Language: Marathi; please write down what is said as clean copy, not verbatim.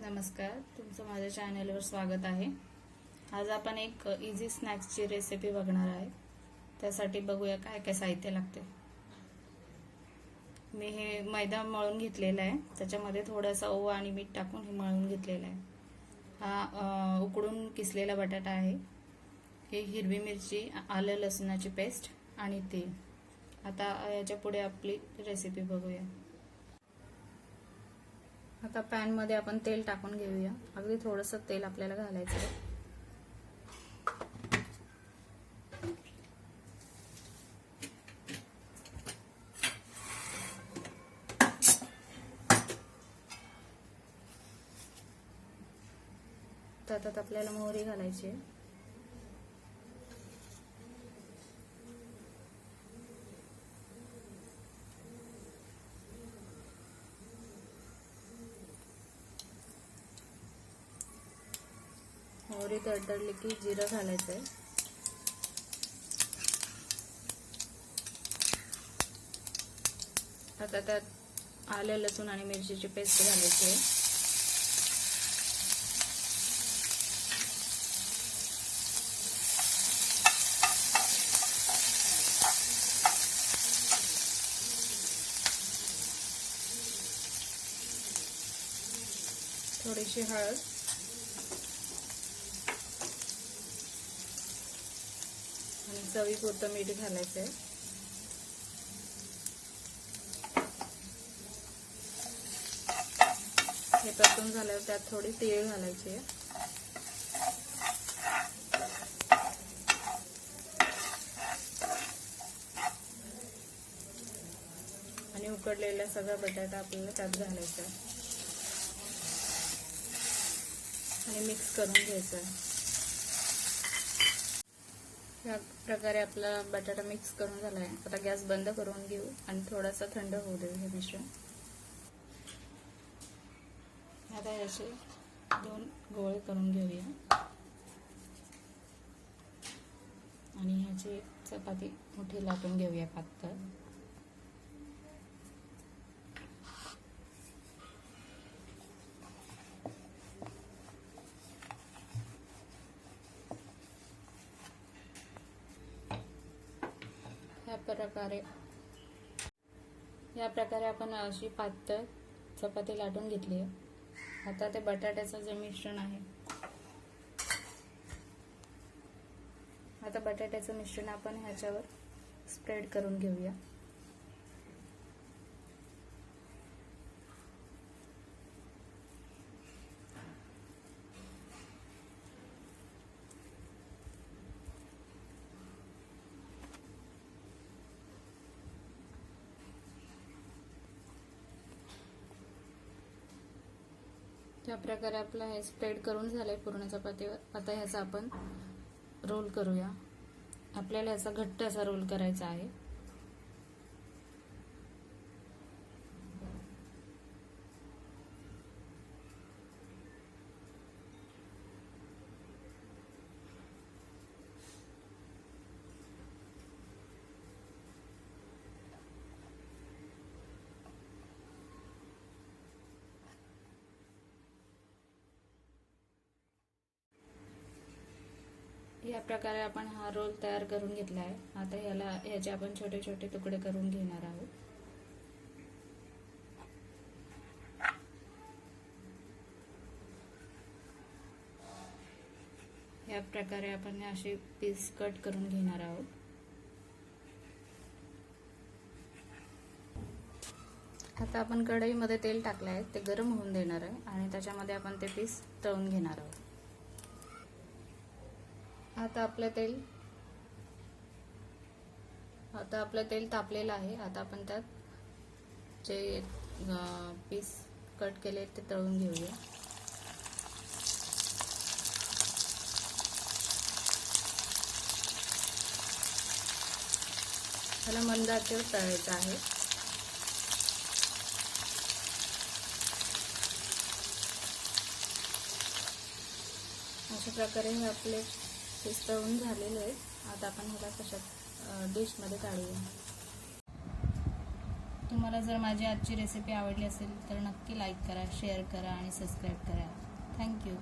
नमस्कार, तुमचं माझ्या चॅनलवर स्वागत आहे। आज आपण एक इझी स्नॅक्सची रेसिपी बघणार आहे। त्यासाठी बघूया काय काय साहित्य लागते। मी हे मैदा मळून घेतलेला आहे, त्याच्यामध्ये थोडासा ओवा आणि मीठ टाकून हे मळून घेतलेला आहे। हा उकडून किसलेला बटाटा आहे, हे हिरवी मिरची, आलं लसणाची पेस्ट आणि तेल। आता याच्या पुढे आपली रेसिपी बघूया। आता पॅन मध्ये आपण तेल टाकून घेऊया। अगदी थोडंसं तेल आपल्याला घालायचं आहे। त्यात आपल्याला मोहरी घालायची आहे। मोहरी तडतडली की जिरं घालायचं आहे। आता त्यात आलं लसूण आणि मिरचीची पेस्ट घालायची आहे। थोडीशी हळद आणि चवीपुरतं मीठ घालायचं आहे। हे परतून झाल्यावर त्यात थोडी तीळ घालायची आहे। आणि उकडलेला सगळा बटाटा आपल्याला त्यात घालायचा आहे आणि मिक्स करून घ्यायचं आहे। या प्रकारे आपला बटाटा मिक्स करून झाला आहे। आता गॅस बंद करून घेऊ आणि थोडासा थंड होऊ देऊ हे मिश्रण। आता याचे 2 गोळे करून घेऊया आणि ह्याची चपाती मोठी लाटून घेऊया पातळ। या प्रकारे आपण अशी पातळ चपाती लाटून घेतली आहे। आता ते बटाट्याचं जे मिश्रण आहे, आता बटाट्याचं मिश्रण आपण ह्याच्यावर स्प्रेड करून घेऊया। त्या प्रकारे आपलं हे स्प्रेड करून झालंय पूर्ण चपातीवर। आता ह्याचा आपण रोल करूया। आपल्याला ह्याचा घट्ट असा रोल करायचा आहे। या प्रकारे आपण हा रोल तयार करून घेतला आहे। आता ह्याचे आपण छोटे छोटे तुकडे करून घेणार आहोत। या प्रकारे आपण असे पीस कट करून घेणार आहोत। आता आपण कढईमध्ये तेल टाकले आहे, ते गरम होऊन देणार आहे आणि त्याच्यामध्ये आपण ते पीस तळून घेणार आहोत। आता आपलं तेल तापलेलं आहे। आता आपण त्यात जे पीस कट केले ते तळून घेऊया। त्याला मंद आचेवर तळायचं आहे। अशा प्रकारे हे आपले पीस तळून झालेले आहेत। आता आपण ह्याला कशात डिश मध्ये काढूया। तुम्हाला जर माझी आजची रेसिपी आवडली असेल तर नक्की लाईक करा, शेअर करा आणि सबस्क्राईब करा. थँक्यू.